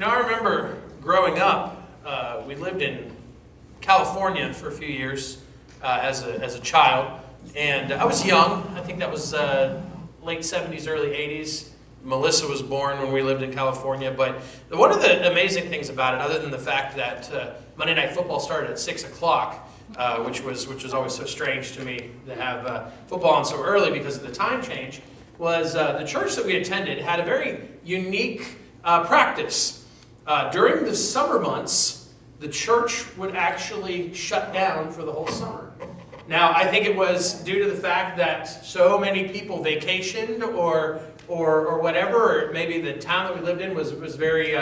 I remember growing up, we lived in California for a few years as a child, and I was young. I think that was late 70s, early 80s. Melissa was born when we lived in California, but one of the amazing things about it, other than the fact that Monday Night Football started at 6 o'clock, which was always so strange to me to have football on so early because of the time change, was the church that we attended had a very unique practice. During the summer months, the church would actually shut down for the whole summer. Now, I think it was due to the fact that so many people vacationed or whatever, or maybe the town that we lived in was very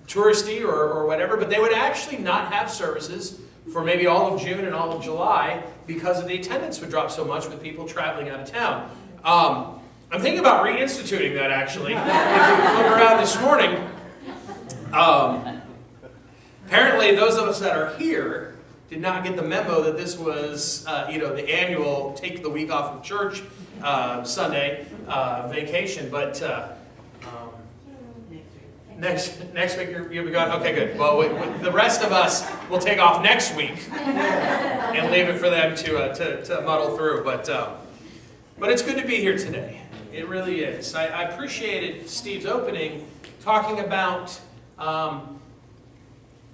touristy or whatever, but they would actually not have services for maybe all of June and all of July because of the attendance would drop so much with people traveling out of town. I'm thinking about reinstituting that, actually. If you look around this morning, apparently those of us that are here did not get the memo that this was, the annual take the week off of church Sunday vacation. But next week you'll be gone. Okay, good. Well, the rest of us will take off next week and leave it for them to muddle through. But it's good to be here today. It really is. I appreciated Steve's opening talking about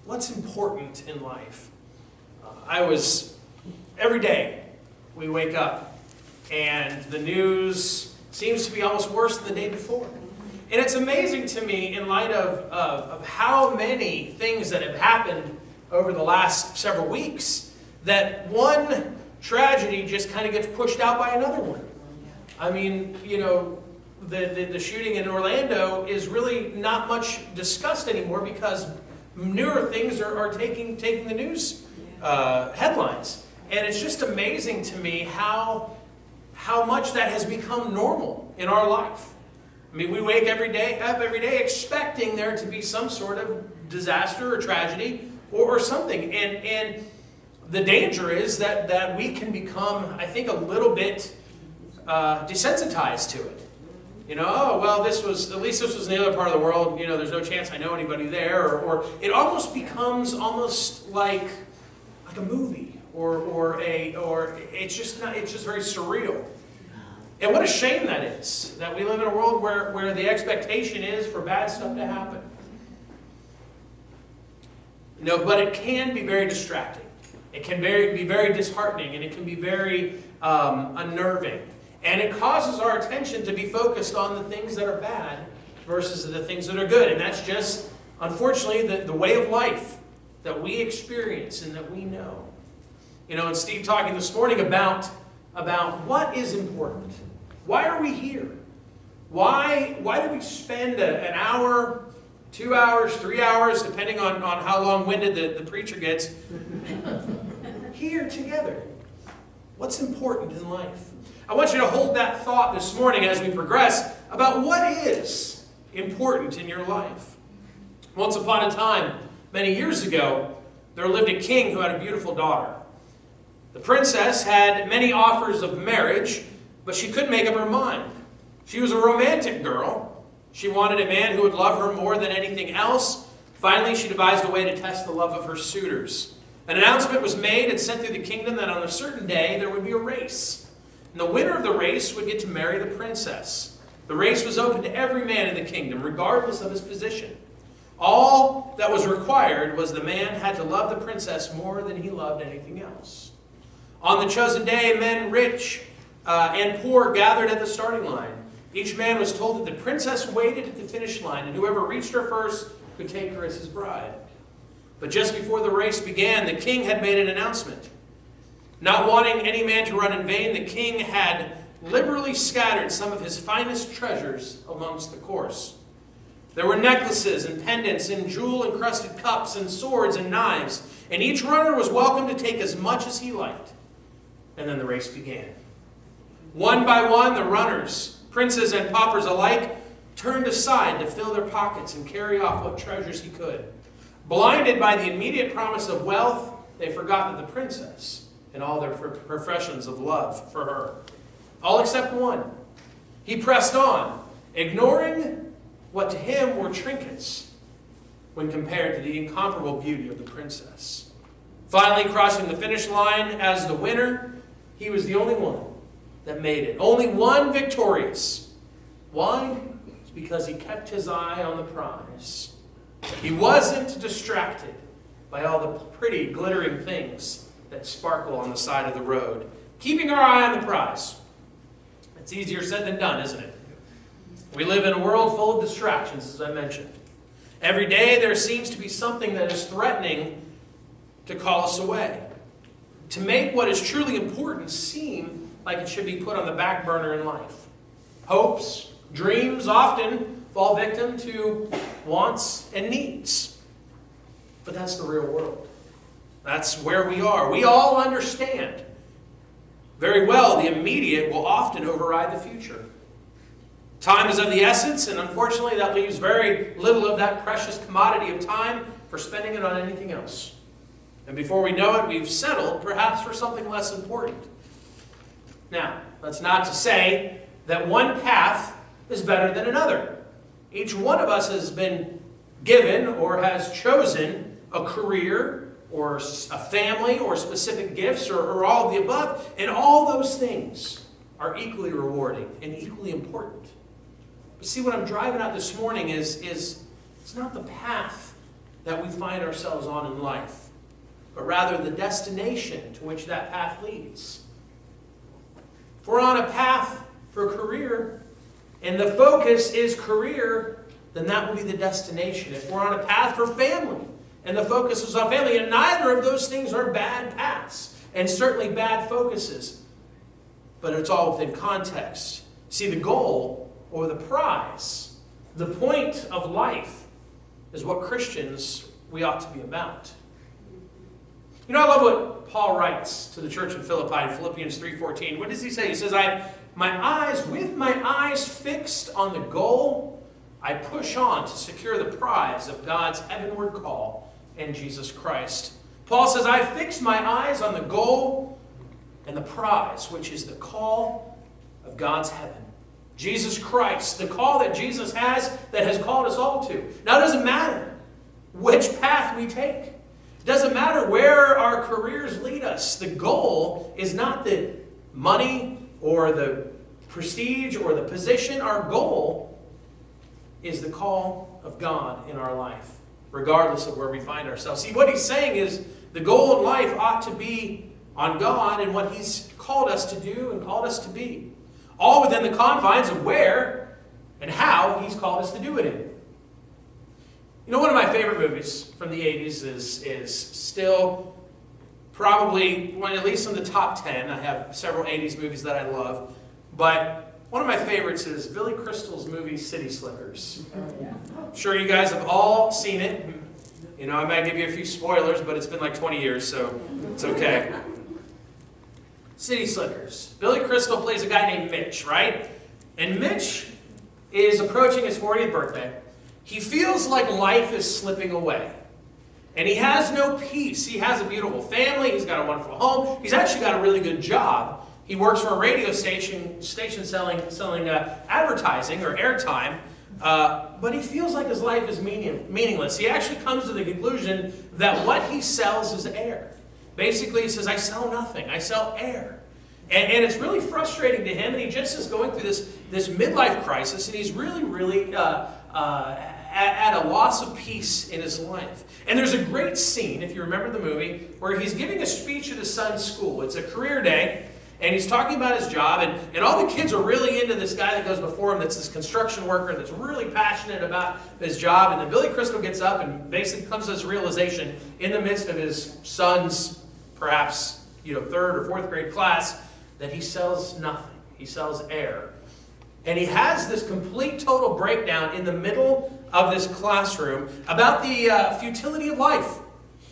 what's important in life. Every day we wake up and the news seems to be almost worse than the day before. And it's amazing to me in light of how many things that have happened over the last several weeks that one tragedy just kind of gets pushed out by another one. I mean, the shooting in Orlando is really not much discussed anymore because newer things are taking the news headlines. And it's just amazing to me how much that has become normal in our life. I mean, we wake up every day expecting there to be some sort of disaster or tragedy or something. And the danger is that we can become, I think, a little bit desensitized to it. At least this was in the other part of the world. There's no chance I know anybody there, or it almost becomes like a movie, or it's just very surreal. And what a shame that is, that we live in a world where the expectation is for bad stuff to happen. But it can be very distracting. It can be very disheartening, and it can be very unnerving. And it causes our attention to be focused on the things that are bad versus the things that are good. And that's just, unfortunately, the way of life that we experience and that we know. And Steve talking this morning about what is important. Why are we here? Why do we spend an hour, 2 hours, 3 hours, depending on how long-winded the preacher gets, here together? What's important in life? I want you to hold that thought this morning as we progress about what is important in your life. Once upon a time, many years ago, there lived a king who had a beautiful daughter. The princess had many offers of marriage, but she couldn't make up her mind. She was a romantic girl. She wanted a man who would love her more than anything else. Finally, she devised a way to test the love of her suitors. An announcement was made and sent through the kingdom that on a certain day there would be a race. And the winner of the race would get to marry the princess. The race was open to every man in the kingdom, regardless of his position. All that was required was the man had to love the princess more than he loved anything else. On the chosen day, men rich and poor gathered at the starting line. Each man was told that the princess waited at the finish line, and whoever reached her first could take her as his bride. But just before the race began, the king had made an announcement. Not wanting any man to run in vain, the king had liberally scattered some of his finest treasures amongst the course. There were necklaces and pendants and jewel-encrusted cups and swords and knives, and each runner was welcome to take as much as he liked. And then the race began. One by one, the runners, princes and paupers alike, turned aside to fill their pockets and carry off what treasures he could. Blinded by the immediate promise of wealth, they forgot that the princess and all their professions of love for her. All except one. He pressed on, ignoring what to him were trinkets. when compared to the incomparable beauty of the princess. Finally, crossing the finish line as the winner, he was the only one that made it. Only one victorious. Why? It's because he kept his eye on the prize. He wasn't distracted by all the pretty, glittering things that sparkle on the side of the road. Keeping our eye on the prize. It's easier said than done, isn't it? We live in a world full of distractions, as I mentioned. Every day there seems to be something that is threatening to call us away, to make what is truly important seem like it should be put on the back burner in life. Hopes, dreams often fall victim to wants and needs. But that's the real world. That's where we are. We all understand very well the immediate will often override the future. Time is of the essence, and unfortunately that leaves very little of that precious commodity of time for spending it on anything else. And before we know it, we've settled perhaps for something less important. Now, that's not to say that one path is better than another. Each one of us has been given or has chosen a career or a family or specific gifts or all of the above. And all those things are equally rewarding and equally important. But see, what I'm driving at this morning is it's not the path that we find ourselves on in life, but rather the destination to which that path leads. If we're on a path for a career, and the focus is career, then that will be the destination. If we're on a path for family, and the focus is on family, and neither of those things are bad paths, and certainly bad focuses, but it's all within context. See, the goal, or the prize, the point of life, is what Christians we ought to be about. You know, I love what Paul writes to the church in Philippi in Philippians 3:14. What does he say? He says, with my eyes fixed on the goal, I push on to secure the prize of God's heavenward call in Jesus Christ. Paul says, I fixed my eyes on the goal and the prize, which is the call of God's heaven. Jesus Christ, the call that Jesus has that has called us all to. Now, it doesn't matter which path we take. It doesn't matter where our careers lead us. The goal is not the money or the prestige or the position. Our goal is the call of God in our life, regardless of where we find ourselves. See, what he's saying is the goal in life ought to be on God and what he's called us to do and called us to be. All within the confines of where and how he's called us to do it in. You know, one of my favorite movies from the 80s is still probably one, at least in the top 10. I have several 80s movies that I love. But one of my favorites is Billy Crystal's movie, City Slickers. I'm sure you guys have all seen it. You know, I might give you a few spoilers, but it's been like 20 years, so it's okay. City Slickers. Billy Crystal plays a guy named Mitch, right? And Mitch is approaching his 40th birthday. He feels like life is slipping away. And he has no peace. He has a beautiful family. He's got a wonderful home. He's actually got a really good job. He works for a radio station selling advertising or airtime. But he feels like his life is meaningless. He actually comes to the conclusion that what he sells is air. Basically, he says, I sell nothing. I sell air. And it's really frustrating to him. And he just is going through this midlife crisis. And he's really at a loss of peace in his life. And there's a great scene, if you remember the movie, where he's giving a speech at his son's school. It's a career day. And he's talking about his job, and all the kids are really into this guy that goes before him that's this construction worker that's really passionate about his job. And then Billy Crystal gets up and basically comes to this realization in the midst of his son's perhaps third or fourth grade class that he sells nothing. He sells air. And he has this complete total breakdown in the middle of this classroom about the futility of life.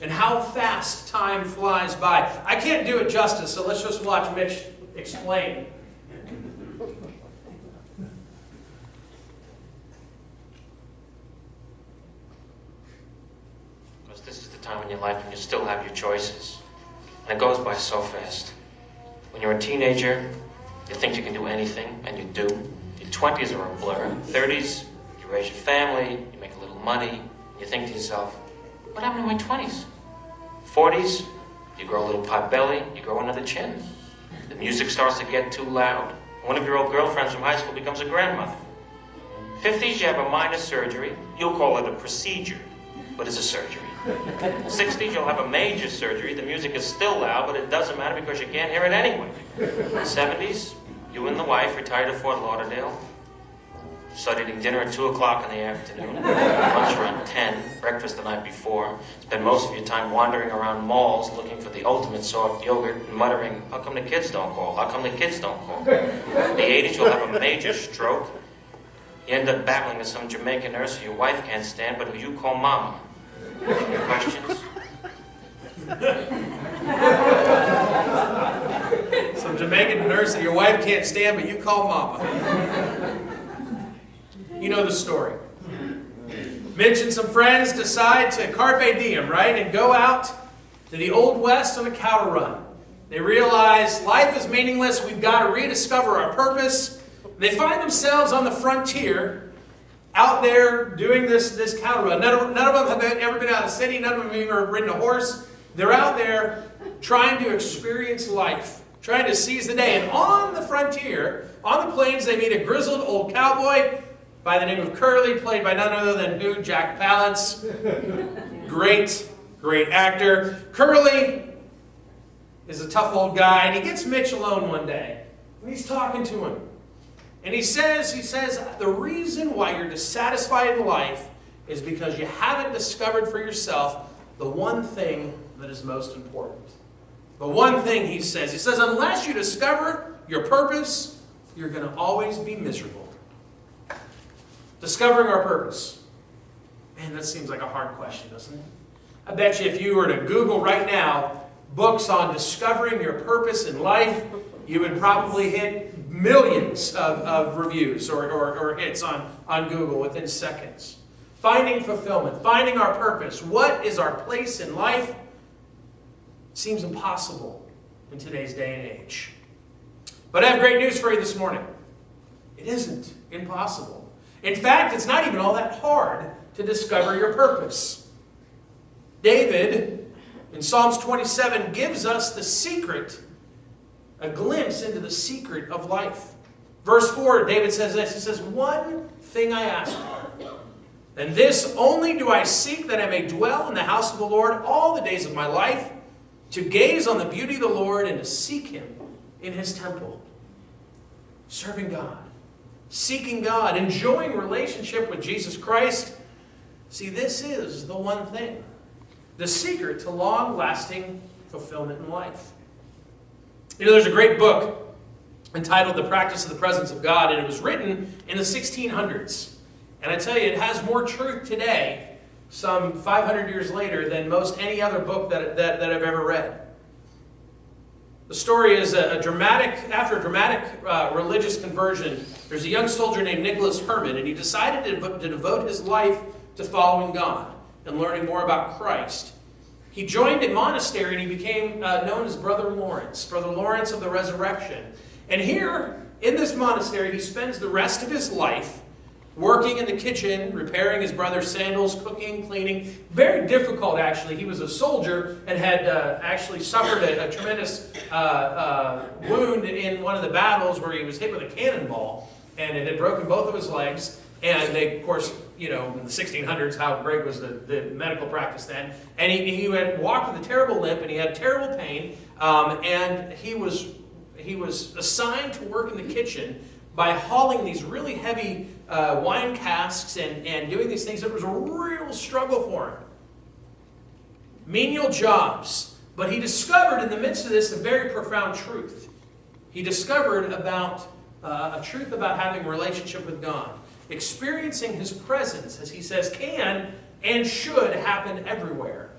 And how fast time flies by. I can't do it justice, so let's just watch Mitch explain. Because this is the time in your life when you still have your choices. And it goes by so fast. When you're a teenager, you think you can do anything, and you do. Your 20s are a blur. 30s, you raise your family, you make a little money, You think to yourself, what happened in my 20s? 40s, you grow a little pot belly, you grow another chin. The music starts to get too loud. One of your old girlfriends from high school becomes a grandmother. 50s, you have a minor surgery. You'll call it a procedure, but it's a surgery. 60s, you'll have a major surgery. The music is still loud, but it doesn't matter because you can't hear it anyway. 70s, you and the wife retire to Fort Lauderdale. Start eating dinner at 2 o'clock in the afternoon, lunch around 10, breakfast the night before. Spend most of your time wandering around malls looking for the ultimate soft yogurt and muttering, how come the kids don't call? How come the kids don't call? In the 80s, you'll have a major stroke. You end up battling with some Jamaican nurse who your wife can't stand, but who you call mama. Questions? Some Jamaican nurse that your wife can't stand, but you call mama. You know the story. Mitch and some friends decide to carpe diem, right? And go out to the Old West on a cattle run. They realize life is meaningless. We've got to rediscover our purpose. They find themselves on the frontier, out there doing this cattle run. None of them have ever been out of the city. None of them have ever ridden a horse. They're out there trying to experience life, trying to seize the day. And on the frontier, on the plains, they meet a grizzled old cowboy by the name of Curly, played by none other than who? Jack Palance. Great actor. Curly is a tough old guy, and he gets Mitch alone one day. And he's talking to him. And he says, the reason why you're dissatisfied in life is because you haven't discovered for yourself the one thing that is most important. The one thing, he says, unless you discover your purpose, you're going to always be miserable. Discovering our purpose. Man, that seems like a hard question, doesn't it? I bet you if you were to Google right now books on discovering your purpose in life, you would probably hit millions of reviews or hits on Google within seconds. Finding fulfillment, finding our purpose. What is our place in life? Seems impossible in today's day and age. But I have great news for you this morning. It isn't impossible. In fact, it's not even all that hard to discover your purpose. David, in Psalms 27, gives us the secret, a glimpse into the secret of life. Verse 4, David says this, he says, one thing I ask for, and this only do I seek, that I may dwell in the house of the Lord all the days of my life, to gaze on the beauty of the Lord and to seek Him in His temple. Serving God. Seeking God, enjoying relationship with Jesus Christ. See, this is the one thing. The secret to long-lasting fulfillment in life. You know, there's a great book entitled The Practice of the Presence of God, and it was written in the 1600s. And I tell you, it has more truth today, some 500 years later, than most any other book that I've ever read. The story is after a dramatic religious conversion, there's a young soldier named Nicholas Herman, and he decided to devote his life to following God and learning more about Christ. He joined a monastery and he became known as Brother Lawrence of the Resurrection. And here, in this monastery, he spends the rest of his life working in the kitchen, repairing his brother's sandals, cooking, cleaning. Very difficult, actually. He was a soldier and had actually suffered a tremendous wound in one of the battles where he was hit with a cannonball, and it had broken both of his legs. And they, of course, you know, in the 1600s, how great was the medical practice then. And he had walked with a terrible limp, and he had terrible pain, and he was assigned to work in the kitchen by hauling these really heavy wine casks and doing these things. It was a real struggle for him. Menial jobs. But he discovered in the midst of this a very profound truth. He discovered about a truth about having a relationship with God. Experiencing His presence, as he says, can and should happen everywhere.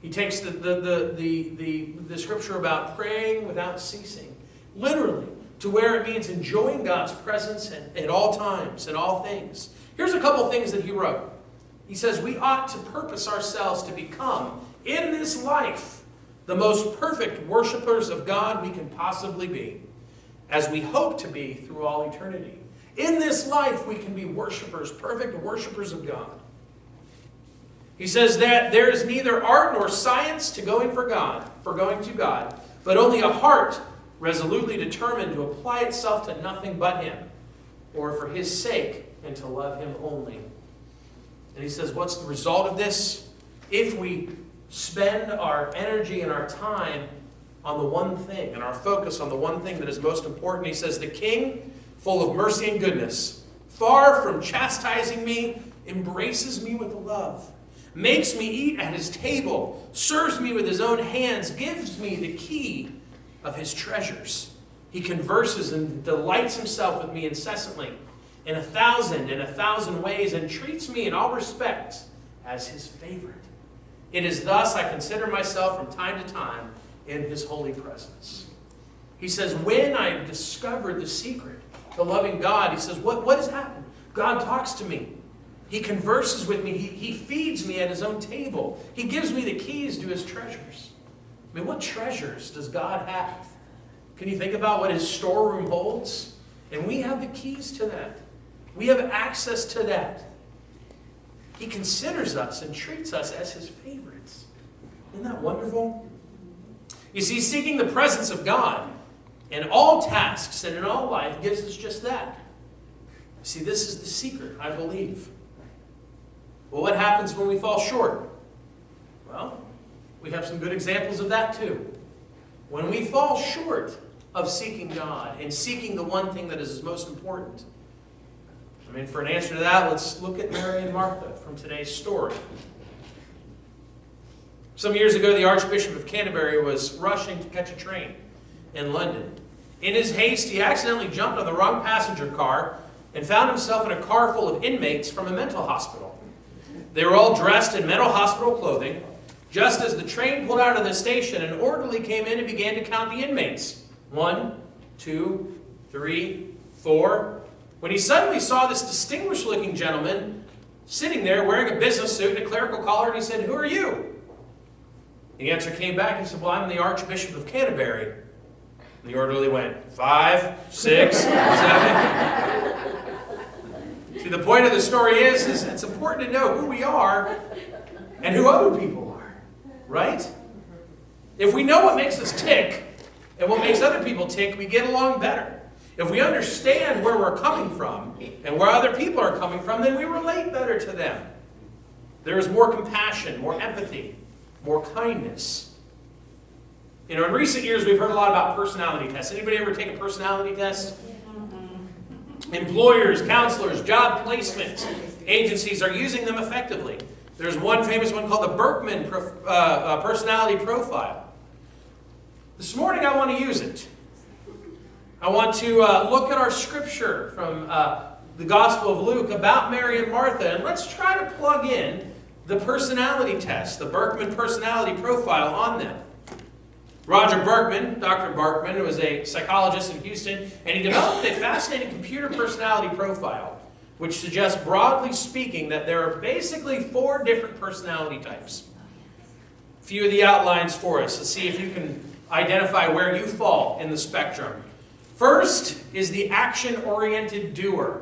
He takes the scripture about praying without ceasing, literally, to where it means enjoying God's presence at all times, in all things. Here's a couple things that he wrote. He says, we ought to purpose ourselves to become, in this life, the most perfect worshipers of God we can possibly be, as we hope to be through all eternity. In this life, we can be worshipers, perfect worshipers of God. He says that there is neither art nor science to going to God, but only a heart resolutely determined to apply itself to nothing but him, or for his sake, and to love him only. And he says, what's the result of this? If we spend our energy and our time on the one thing, and our focus on the one thing that is most important, he says, the king, full of mercy and goodness, far from chastising me, embraces me with love, makes me eat at his table, serves me with his own hands, gives me the key of his treasures. He converses and delights himself with me incessantly in 1,000 ways, and treats me in all respects as his favorite. It is thus I consider myself from time to time in his holy presence. He says, when I discovered the secret to loving God, he says, what has happened? God talks to me. He converses with me. He feeds me at his own table. He gives me the keys to his treasures. I mean, what treasures does God have? Can you think about what his storeroom holds? And we have the keys to that. We have access to that. He considers us and treats us as his favorites. Isn't that wonderful? You see, seeking the presence of God in all tasks and in all life gives us just that. See, this is the secret, I believe. Well, what happens when we fall short? Well, we have some good examples of that too. When we fall short of seeking God and seeking the one thing that is most important. I mean, for an answer to that, let's look at Mary and Martha from today's story. Some years ago, the Archbishop of Canterbury was rushing to catch a train in London. In his haste, he accidentally jumped on the wrong passenger car and found himself in a car full of inmates from a mental hospital. They were all dressed in mental hospital clothing. Just as the train pulled out of the station, an orderly came in and began to count the inmates. 1, 2, 3, 4. When he suddenly saw this distinguished-looking gentleman sitting there wearing a business suit and a clerical collar, and he said, "Who are you?" The answer came back. He said, "Well, I'm the Archbishop of Canterbury." And the orderly went, 5, 6, 7. See, the point of the story is it's important to know who we are and who other people are, right? If we know what makes us tick and what makes other people tick, we get along better. If we understand where we're coming from and where other people are coming from, then we relate better to them. There is more compassion, more empathy, more kindness. You know, in recent years, we've heard a lot about personality tests. Anybody ever take a personality test? Employers, counselors, job placement agencies are using them effectively. There's one famous one called the Berkman personality profile. This morning, I want to use it. I want to look at our scripture from the Gospel of Luke about Mary and Martha, and let's try to plug in the personality test, the Berkman personality profile on them. Roger Berkman, Dr. Berkman, was a psychologist in Houston, and he developed a fascinating computer personality profile, which suggests, broadly speaking, that there are basically 4 different personality types. A few of the outlines for us. Let's see if you can identify where you fall in the spectrum. First is the action-oriented doer.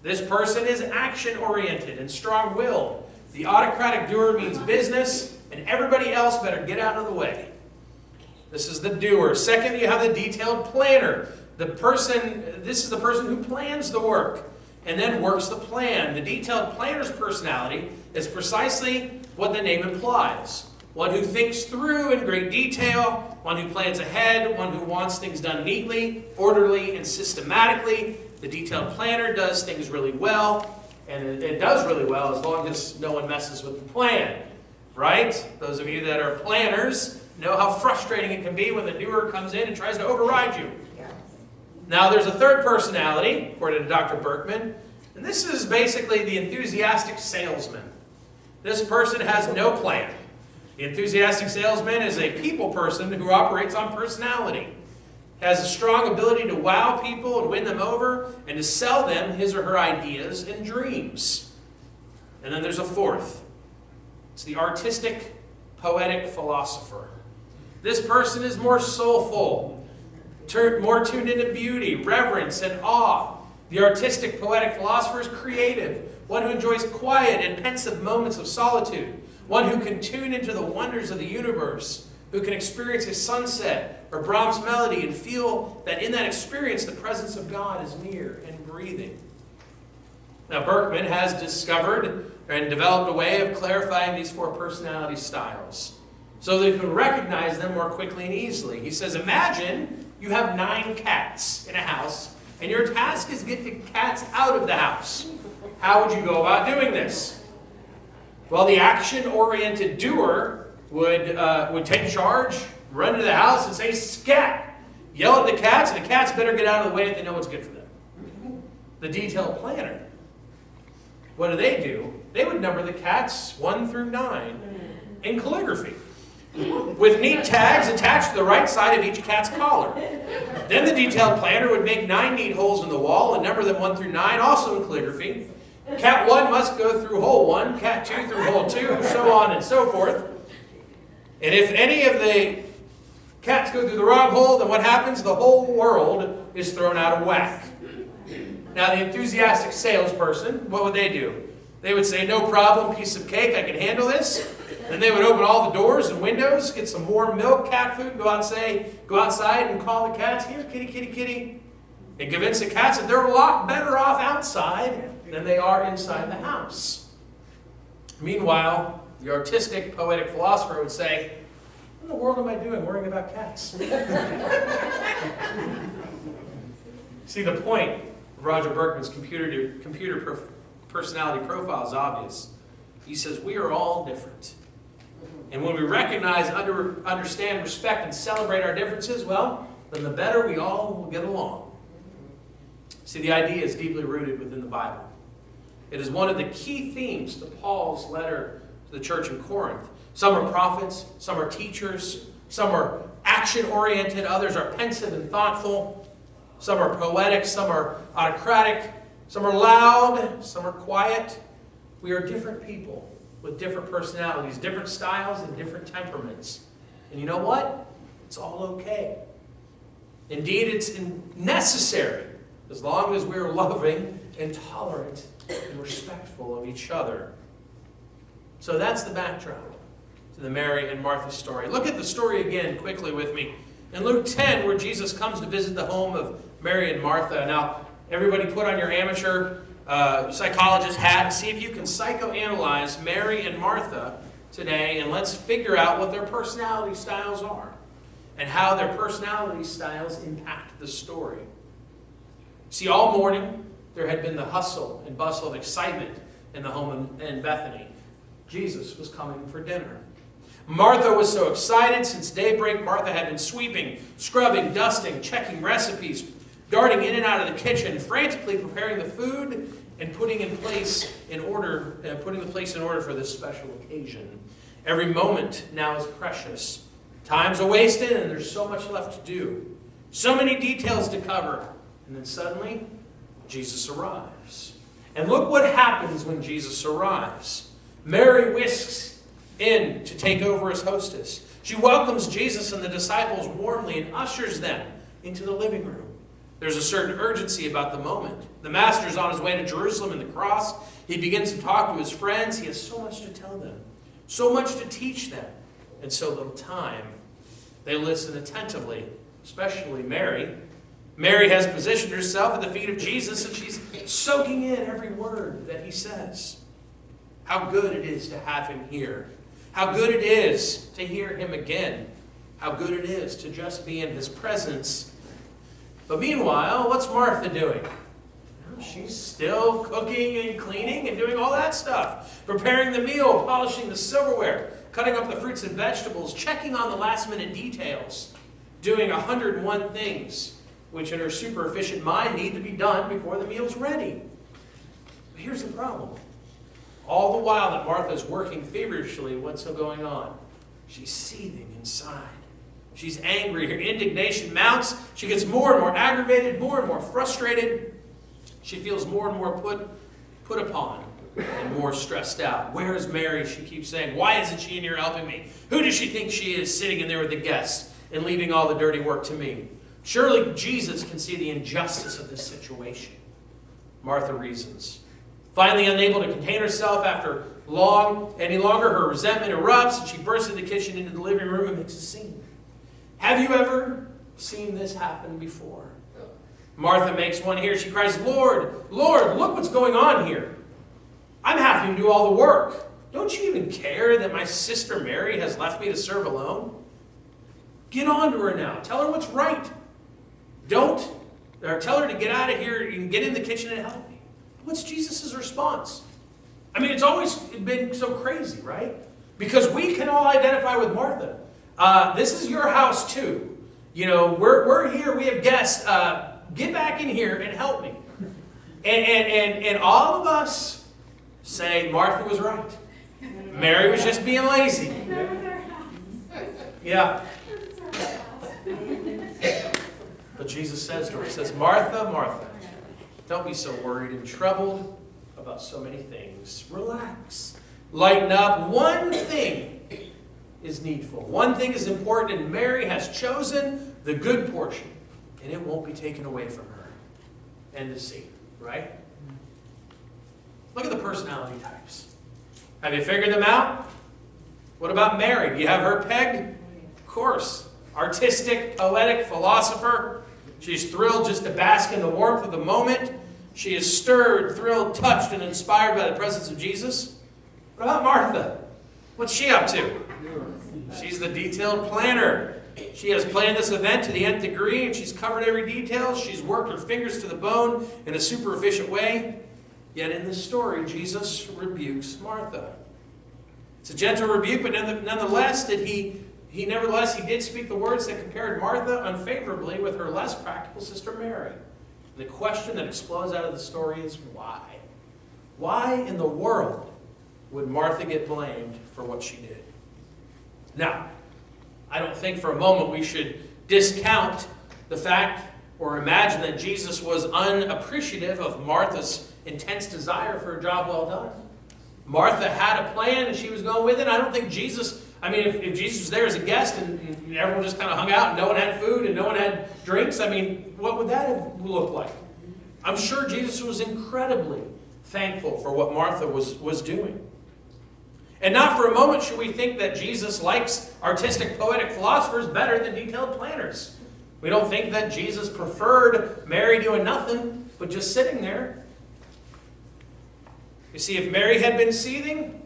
This person is action-oriented and strong-willed. The autocratic doer means business, and everybody else better get out of the way. This is the doer. Second, you have the detailed planner. This is the person who plans the work and then works the plan. The detailed planner's personality is precisely what the name implies. One who thinks through in great detail, one who plans ahead, one who wants things done neatly, orderly, and systematically. The detailed planner does things really well, and it does really well as long as no one messes with the plan, right? Those of you that are planners know how frustrating it can be when the doer comes in and tries to override you. Now, there's a third personality, according to Dr. Berkman, and this is basically the enthusiastic salesman. This person has no plan. The enthusiastic salesman is a people person who operates on personality, has a strong ability to wow people and win them over, and to sell them his or her ideas and dreams. And then there's a fourth. It's the artistic, poetic philosopher. This person is more soulful, more tuned into beauty, reverence, and awe. The artistic, poetic philosopher is creative, one who enjoys quiet and pensive moments of solitude, one who can tune into the wonders of the universe, who can experience a sunset or Brahms' melody and feel that in that experience the presence of God is near and breathing. Now, Berkman has discovered and developed a way of clarifying these four personality styles so that you can recognize them more quickly and easily. He says, imagine you have 9 cats in a house, and your task is get the cats out of the house. How would you go about doing this? Well, the action-oriented doer would take charge, run to the house, and say, scat! Yell at the cats, and the cats better get out of the way if they know what's good for them. The detailed planner, what do? They would number the cats 1 through 9 in calligraphy, with neat tags attached to the right side of each cat's collar. Then the detailed planner would make 9 neat holes in the wall and number them 1 through 9, also in calligraphy. Cat 1 must go through hole 1, cat 2 through hole 2, so on and so forth. And if any of the cats go through the wrong hole, then what happens? The whole world is thrown out of whack. Now, the enthusiastic salesperson, what would they do? They would say, no problem, piece of cake, I can handle this. Then they would open all the doors and windows, get some warm milk, cat food, go outside and call the cats, here, kitty, kitty, kitty. And convince the cats that they're a lot better off outside than they are inside the house. Meanwhile, the artistic, poetic philosopher would say, what in the world am I doing worrying about cats? See, the point of Roger Berkman's computer personality profile is obvious. He says, we are all different. And when we recognize, understand, respect, and celebrate our differences, well, then the better we all will get along. See, the idea is deeply rooted within the Bible. It is one of the key themes to Paul's letter to the church in Corinth. Some are prophets, some are teachers, some are action-oriented, others are pensive and thoughtful, some are poetic, some are autocratic, some are loud, some are quiet. We are different people with different personalities, different styles, and different temperaments. And you know what? It's all okay. Indeed, it's necessary as long as we're loving and tolerant and respectful of each other. So that's the backdrop to the Mary and Martha story. Look at the story again quickly with me. In Luke 10, where Jesus comes to visit the home of Mary and Martha. Now, everybody put on your amateur psychologist hat and see if you can psychoanalyze Mary and Martha today, and let's figure out what their personality styles are and how their personality styles impact the story. See, all morning there had been the hustle and bustle of excitement in the home in Bethany. Jesus was coming for dinner. Martha was so excited. Since daybreak, Martha had been sweeping, scrubbing, dusting, checking recipes, darting in and out of the kitchen, frantically preparing the food and putting the place in order for this special occasion. Every moment now is precious. Time's a-wasted, and there's so much left to do. So many details to cover. And then suddenly, Jesus arrives. And look what happens when Jesus arrives. Mary whisks in to take over as hostess. She welcomes Jesus and the disciples warmly and ushers them into the living room. There's a certain urgency about the moment. The Master's on his way to Jerusalem and the cross. He begins to talk to his friends. He has so much to tell them, so much to teach them, and so little time. They listen attentively, especially Mary. Mary has positioned herself at the feet of Jesus, and she's soaking in every word that he says. How good it is to have him here. How good it is to hear him again. How good it is to just be in his presence. But meanwhile, what's Martha doing? Well, she's still cooking and cleaning and doing all that stuff. Preparing the meal, polishing the silverware, cutting up the fruits and vegetables, checking on the last-minute details, doing 101 things, which in her super efficient mind need to be done before the meal's ready. But here's the problem. All the while that Martha's working feverishly, what's going on? She's seething inside. She's angry. Her indignation mounts. She gets more and more aggravated, more and more frustrated. She feels more and more put upon and more stressed out. Where is Mary? She keeps saying. Why isn't she in here helping me? Who does she think she is, sitting in there with the guests and leaving all the dirty work to me? Surely Jesus can see the injustice of this situation. Martha reasons. Finally, unable to contain herself any longer, her resentment erupts, and she bursts into the kitchen, into the living room, and makes a scene. Have you ever seen this happen before? Martha makes one here. She cries, Lord, Lord, look what's going on here. I'm having to do all the work. Don't you even care that my sister Mary has left me to serve alone? Get on to her now. Tell her what's right. Tell her to get out of here and get in the kitchen and help me. What's Jesus' response? I mean, it's always been so crazy, right? Because we can all identify with Martha. This is your house too. You know, we're here, we have guests. Get back in here and help me. And all of us say Martha was right. Mary was just being lazy. Yeah. But Jesus says to her, he says, Martha, Martha, don't be so worried and troubled about so many things. Relax. Lighten up. One thing is needful. One thing is important, and Mary has chosen the good portion, and it won't be taken away from her. End of scene, right? Look at the personality types. Have you figured them out? What about Mary? Do you have her pegged? Of course. Artistic, poetic, philosopher. She's thrilled just to bask in the warmth of the moment. She is stirred, thrilled, touched, and inspired by the presence of Jesus. What about Martha? What's she up to? She's the detailed planner. She has planned this event to the nth degree, and she's covered every detail. She's worked her fingers to the bone in a super efficient way. Yet in this story, Jesus rebukes Martha. It's a gentle rebuke, but nonetheless, he did speak the words that compared Martha unfavorably with her less practical sister Mary. And the question that explodes out of the story is why? Why in the world would Martha get blamed for what she did? Now, I don't think for a moment we should discount the fact or imagine that Jesus was unappreciative of Martha's intense desire for a job well done. Martha had a plan and she was going with it. I don't think Jesus, if Jesus was there as a guest and everyone just kind of hung out and no one had food and no one had drinks, what would that have looked like? I'm sure Jesus was incredibly thankful for what Martha was doing. And not for a moment should we think that Jesus likes artistic, poetic philosophers better than detailed planners. We don't think that Jesus preferred Mary doing nothing but just sitting there. You see, if Mary had been seething,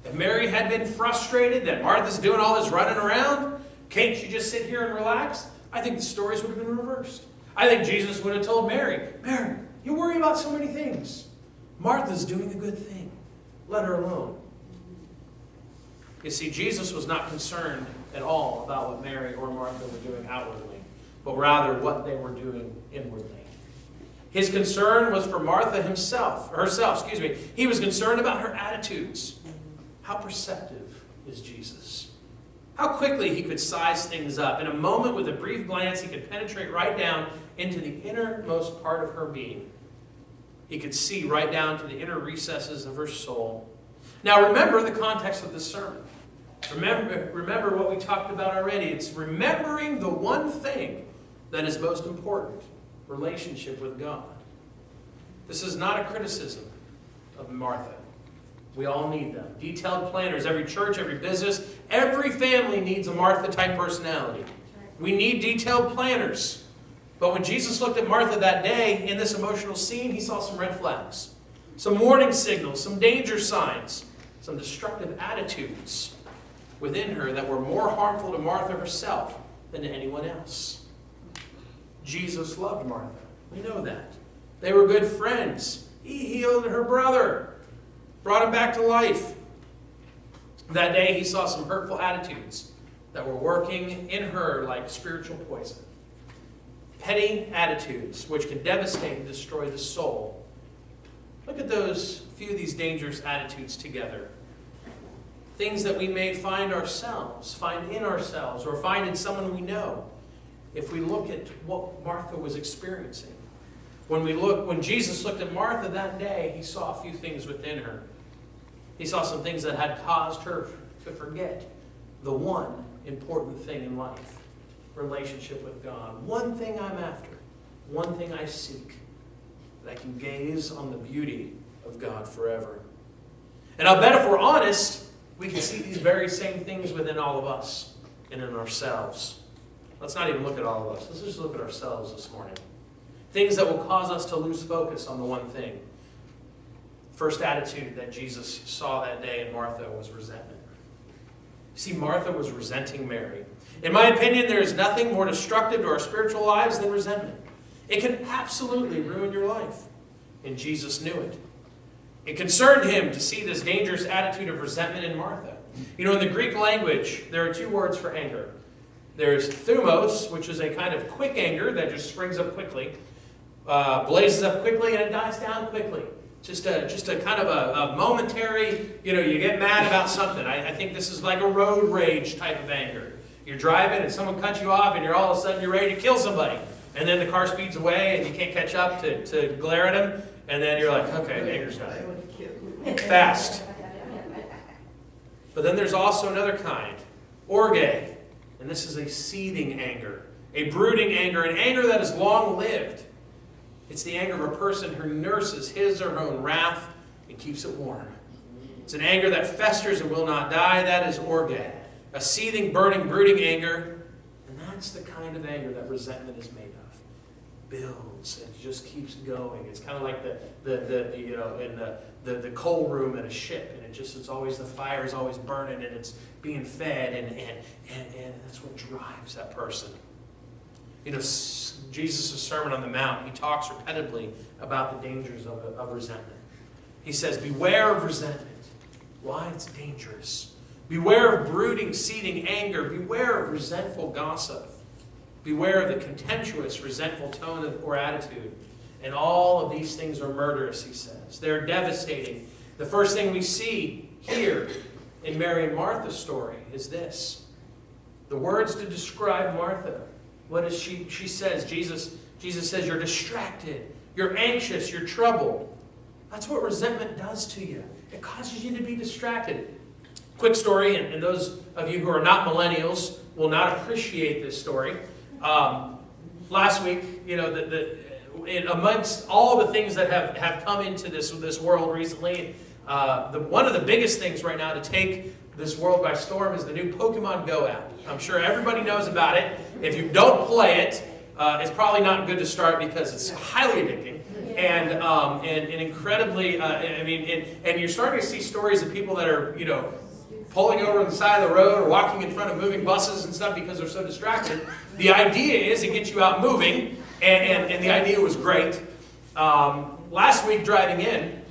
if Mary had been frustrated that Martha's doing all this running around, can't she just sit here and relax? I think the stories would have been reversed. I think Jesus would have told Mary, Mary, you worry about so many things. Martha's doing a good thing. Let her alone. You see, Jesus was not concerned at all about what Mary or Martha were doing outwardly, but rather what they were doing inwardly. His concern was for Martha herself. He was concerned about her attitudes. How perceptive is Jesus? How quickly he could size things up. In a moment, with a brief glance, he could penetrate right down into the innermost part of her being. He could see right down to the inner recesses of her soul. Now remember the context of this sermon. Remember what we talked about already. It's remembering the one thing that is most important. Relationship with God. This is not a criticism of Martha. We all need them. Detailed planners. Every church, every business, every family needs a Martha-type personality. We need detailed planners. But when Jesus looked at Martha that day in this emotional scene, he saw some red flags, some warning signals, some danger signs, some destructive attitudes within her that were more harmful to Martha herself than to anyone else. Jesus loved Martha. We know that. They were good friends. He healed her brother, brought him back to life. That day he saw some hurtful attitudes that were working in her like spiritual poison. Petty attitudes which can devastate and destroy the soul. Look at those few of these dangerous attitudes together. Things that we may find in ourselves, or find in someone we know. If we look at what Martha was experiencing. When Jesus looked at Martha that day, he saw a few things within her. He saw some things that had caused her to forget the one important thing in life. Relationship with God. One thing I'm after. One thing I seek. that I can gaze on the beauty of God forever. And I'll bet if we're honest, we can see these very same things within all of us and in ourselves. Let's not even look at all of us. Let's just look at ourselves this morning. Things that will cause us to lose focus on the one thing. First attitude that Jesus saw that day in Martha was resentment. See, Martha was resenting Mary. In my opinion, there is nothing more destructive to our spiritual lives than resentment. It can absolutely ruin your life. And Jesus knew it. It concerned him to see this dangerous attitude of resentment in Martha. You know, in the Greek language, there are two words for anger. There's thumos, which is a kind of quick anger that just springs up quickly, blazes up quickly, and it dies down quickly. Just a kind of a momentary, you get mad about something. I think this is like a road rage type of anger. You're driving and someone cuts you off and all of a sudden you're ready to kill somebody. And then the car speeds away and you can't catch up to glare at him. And then you're like, okay, anger's done. Fast. But then there's also another kind, orge. And this is a seething anger, a brooding anger, an anger that is long-lived. It's the anger of a person who nurses his or her own wrath and keeps it warm. It's an anger that festers and will not die. That is orge. A seething, burning, brooding anger. And that's the kind of anger that resentment is made of. Builds and just keeps going. It's kind of like the coal room in a ship, and it's always, the fire is always burning and it's being fed, and that's what drives that person. Jesus' Sermon on the Mount, he talks repetitively about the dangers of resentment. He says, beware of resentment. Why? It's dangerous. Beware of brooding, seething anger. Beware of resentful gossip. Beware of the contemptuous, resentful tone or attitude. And all of these things are murderous, he says. They're devastating. The first thing we see here in Mary and Martha's story is this. The words to describe Martha. What is she? She says, Jesus says, you're distracted, you're anxious, you're troubled. That's what resentment does to you. It causes you to be distracted. Quick story, and those of you who are not millennials will not appreciate this story. Last week, amongst all the things that have come into this world recently, one of the biggest things right now to take this world by storm is the new Pokemon Go app. I'm sure everybody knows about it. If you don't play it, it's probably not good to start because it's highly addicting and incredibly. And you're starting to see stories of people that are pulling over on the side of the road or walking in front of moving buses and stuff because they're so distracted. The idea is to get you out moving, and the idea was great. Last week driving in,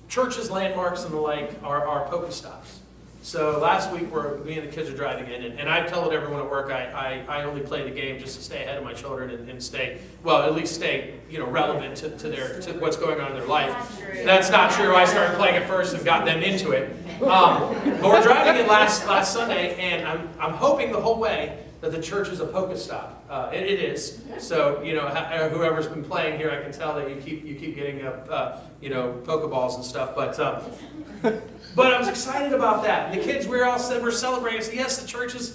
churches, landmarks, and the like are Pokestops. So last week, me and the kids are driving in, and I tell everyone at work I only play the game just to stay ahead of my children and stay, well, at least stay relevant to what's going on in their life. That's not true. I started playing it first and got them into it. But we're driving in last Sunday, and I'm hoping the whole way that the church is a Pokestop. It is. So whoever's been playing here, I can tell that you keep getting Pokeballs and stuff. But I was excited about that. The kids, we're celebrating. I said, yes, the church is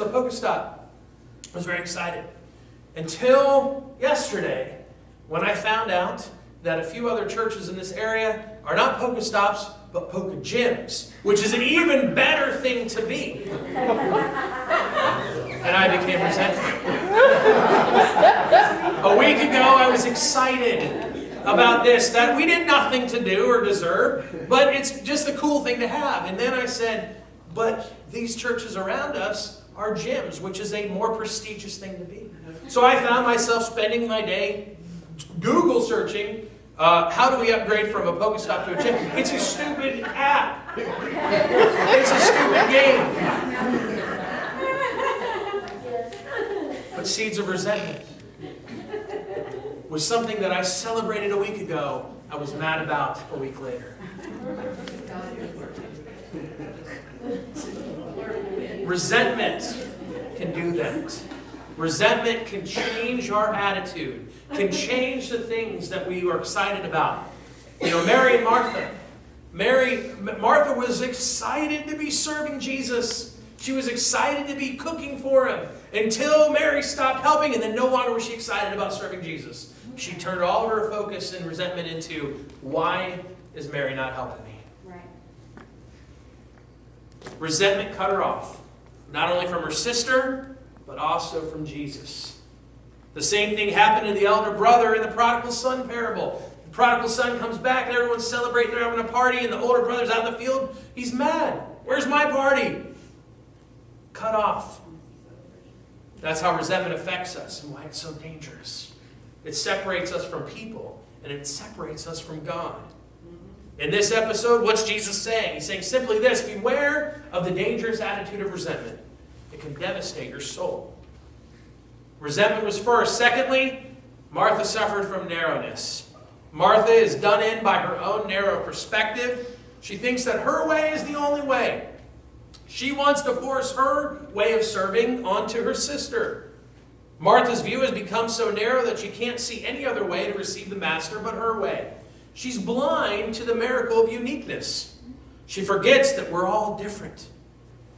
a Pokestop. I was very excited. Until yesterday, when I found out that a few other churches in this area are not Pokestops, but Poke Gyms, which is an even better thing to be. And I became resentful. A week ago, I was excited about this, that we did nothing to do or deserve, but it's just a cool thing to have. And then I said, but these churches around us are gyms, which is a more prestigious thing to be. So I found myself spending my day Google searching, how do we upgrade from a Pokestop to a gym? It's a stupid app. It's a stupid game. But seeds of resentment was something that I celebrated a week ago, I was mad about a week later. Resentment can do that. Resentment can change our attitude, can change the things that we are excited about. Mary and Martha. Martha was excited to be serving Jesus. She was excited to be cooking for him until Mary stopped helping, and then no longer was she excited about serving Jesus. She turned all of her focus and resentment into, why is Mary not helping me? Right. Resentment cut her off, not only from her sister, but also from Jesus. The same thing happened to the elder brother in the prodigal son parable. The prodigal son comes back and everyone's celebrating, they're having a party, and the older brother's out in the field. He's mad. Where's my party? Cut off. That's how resentment affects us and why it's so dangerous. It separates us from people, and it separates us from God. In this episode, what's Jesus saying? He's saying simply this: beware of the dangerous attitude of resentment. It can devastate your soul. Resentment was first. Secondly, Martha suffered from narrowness. Martha is done in by her own narrow perspective. She thinks that her way is the only way. She wants to force her way of serving onto her sister. Martha's view has become so narrow that she can't see any other way to receive the Master but her way. She's blind to the miracle of uniqueness. She forgets that we're all different,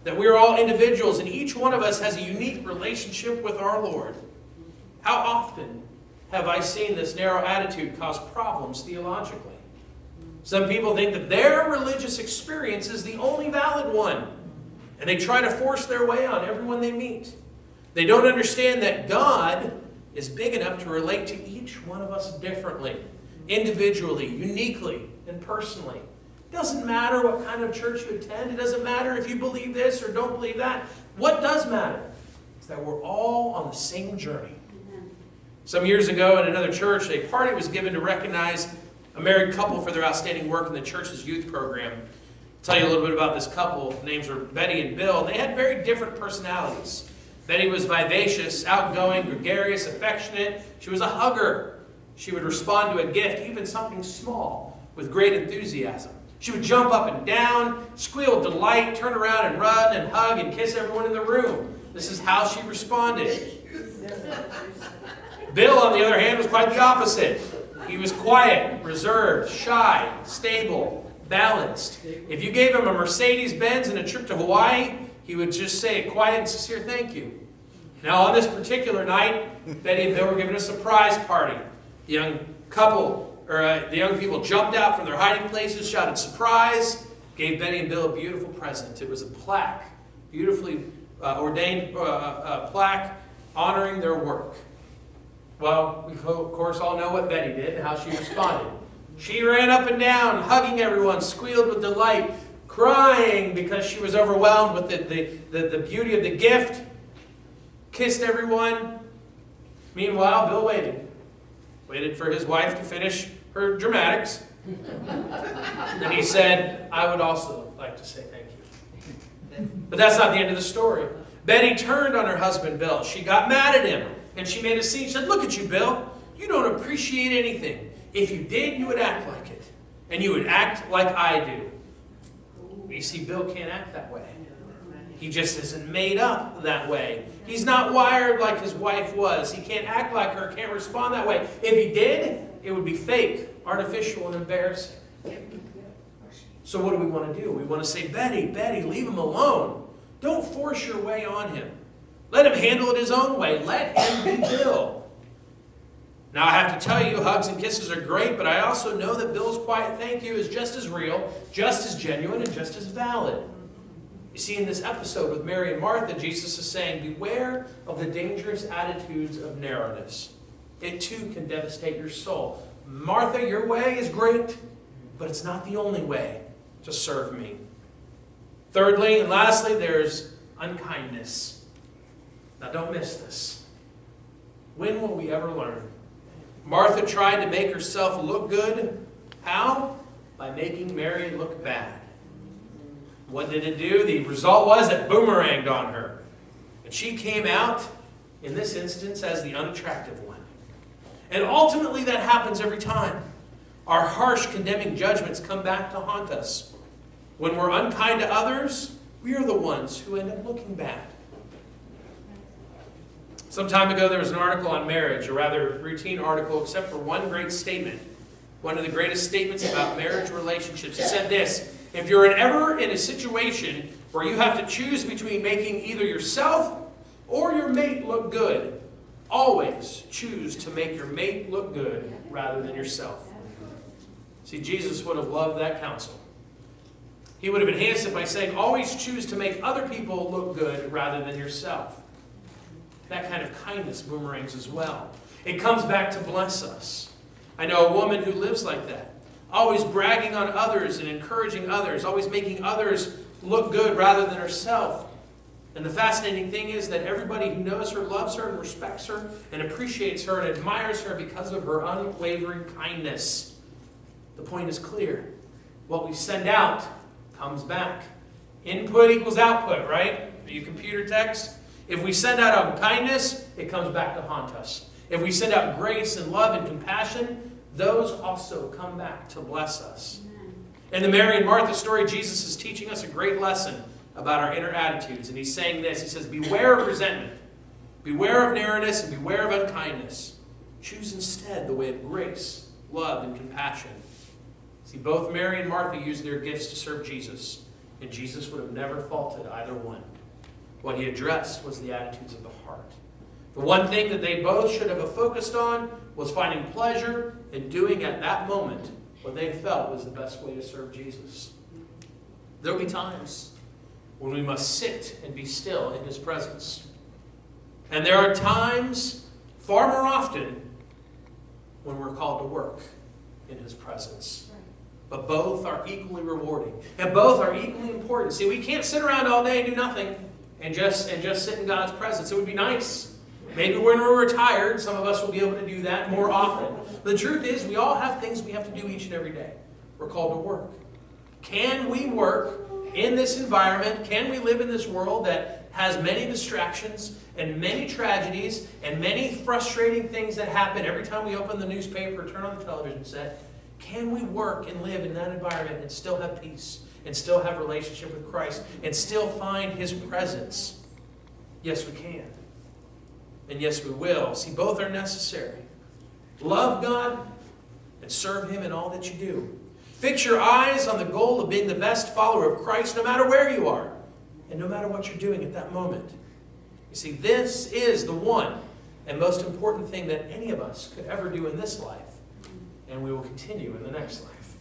that we're all individuals, and each one of us has a unique relationship with our Lord. How often have I seen this narrow attitude cause problems theologically? Some people think that their religious experience is the only valid one, and they try to force their way on everyone they meet. They don't understand that God is big enough to relate to each one of us differently, individually, uniquely, and personally. It doesn't matter what kind of church you attend. It doesn't matter if you believe this or don't believe that. What does matter is that we're all on the same journey. Some years ago in another church, a party was given to recognize a married couple for their outstanding work in the church's youth program. I'll tell you a little bit about this couple. The names were Betty and Bill. They had very different personalities. Betty was vivacious, outgoing, gregarious, affectionate. She was a hugger. She would respond to a gift, even something small, with great enthusiasm. She would jump up and down, squeal with delight, turn around and run and hug and kiss everyone in the room. This is how she responded. Bill, on the other hand, was quite the opposite. He was quiet, reserved, shy, stable, balanced. If you gave him a Mercedes-Benz and a trip to Hawaii, he would just say a quiet and sincere thank you. Now, on this particular night, Betty and Bill were given a surprise party. The young couple, the young people jumped out from their hiding places, shouted surprise, gave Betty and Bill a beautiful present. It was a plaque, beautifully ordained plaque honoring their work. Well, we of course all know what Betty did and how she responded. She ran up and down, hugging everyone, squealed with delight, crying because she was overwhelmed with the beauty of the gift, kissed everyone. Meanwhile, Bill waited for his wife to finish her dramatics. And he said, I would also like to say thank you. But that's not the end of the story. Betty turned on her husband, Bill. She got mad at him, and she made a scene. She said, look at you, Bill. You don't appreciate anything. If you did, you would act like it. And you would act like I do. You see, Bill can't act that way. He just isn't made up that way. He's not wired like his wife was. He can't act like her, can't respond that way. If he did, it would be fake, artificial, and embarrassing. So what do we want to do? We want to say, Betty, leave him alone. Don't force your way on him. Let him handle it his own way. Let him be Bill. Now, I have to tell you, hugs and kisses are great, but I also know that Bill's quiet thank you is just as real, just as genuine, and just as valid. You see, in this episode with Mary and Martha, Jesus is saying, beware of the dangerous attitudes of narrowness. It too can devastate your soul. Martha, your way is great, but it's not the only way to serve me. Thirdly and lastly, there's unkindness. Now, don't miss this. When will we ever learn? Martha tried to make herself look good. How? By making Mary look bad. What did it do? The result was it boomeranged on her. And she came out, in this instance, as the unattractive one. And ultimately that happens every time. Our harsh, condemning judgments come back to haunt us. When we're unkind to others, we are the ones who end up looking bad. Some time ago, there was an article on marriage, a rather routine article, except for one great statement. One of the greatest statements about marriage relationships. It said this: If you're ever in a situation where you have to choose between making either yourself or your mate look good, always choose to make your mate look good rather than yourself. See, Jesus would have loved that counsel. He would have enhanced it by saying, always choose to make other people look good rather than yourself. That kind of kindness boomerangs as well. It comes back to bless us. I know a woman who lives like that, always bragging on others and encouraging others, always making others look good rather than herself. And the fascinating thing is that everybody who knows her loves her and respects her and appreciates her and admires her because of her unwavering kindness. The point is clear. What we send out comes back. Input equals output, right? Are you computer techs? If we send out kindness, it comes back to haunt us. If we send out grace and love and compassion, those also come back to bless us. In the Mary and Martha story, Jesus is teaching us a great lesson about our inner attitudes. And he's saying this. He says, beware of resentment. Beware of narrowness and beware of unkindness. Choose instead the way of grace, love, and compassion. See, both Mary and Martha used their gifts to serve Jesus. And Jesus would have never faulted either one. What he addressed was the attitudes of the heart. The one thing that they both should have focused on was finding pleasure in doing at that moment what they felt was the best way to serve Jesus. There will be times when we must sit and be still in his presence. And there are times, far more often, when we're called to work in his presence. But both are equally rewarding. And both are equally important. See, we can't sit around all day and do nothing and just sit in God's presence. It would be nice. Maybe when we're retired, some of us will be able to do that more often. The truth is, we all have things we have to do each and every day. We're called to work. Can we work in this environment? Can we live in this world that has many distractions and many tragedies and many frustrating things that happen every time we open the newspaper or turn on the television set? Can we work and live in that environment and still have peace and still have a relationship with Christ and still find his presence? Yes, we can. And yes, we will. See, both are necessary. Love God and serve him in all that you do. Fix your eyes on the goal of being the best follower of Christ no matter where you are and no matter what you're doing at that moment. You see, this is the one and most important thing that any of us could ever do in this life. And we will continue in the next life.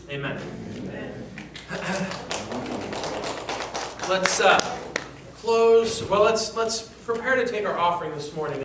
Amen. Amen. Let's close. Well, let's prepare to take our offering this morning.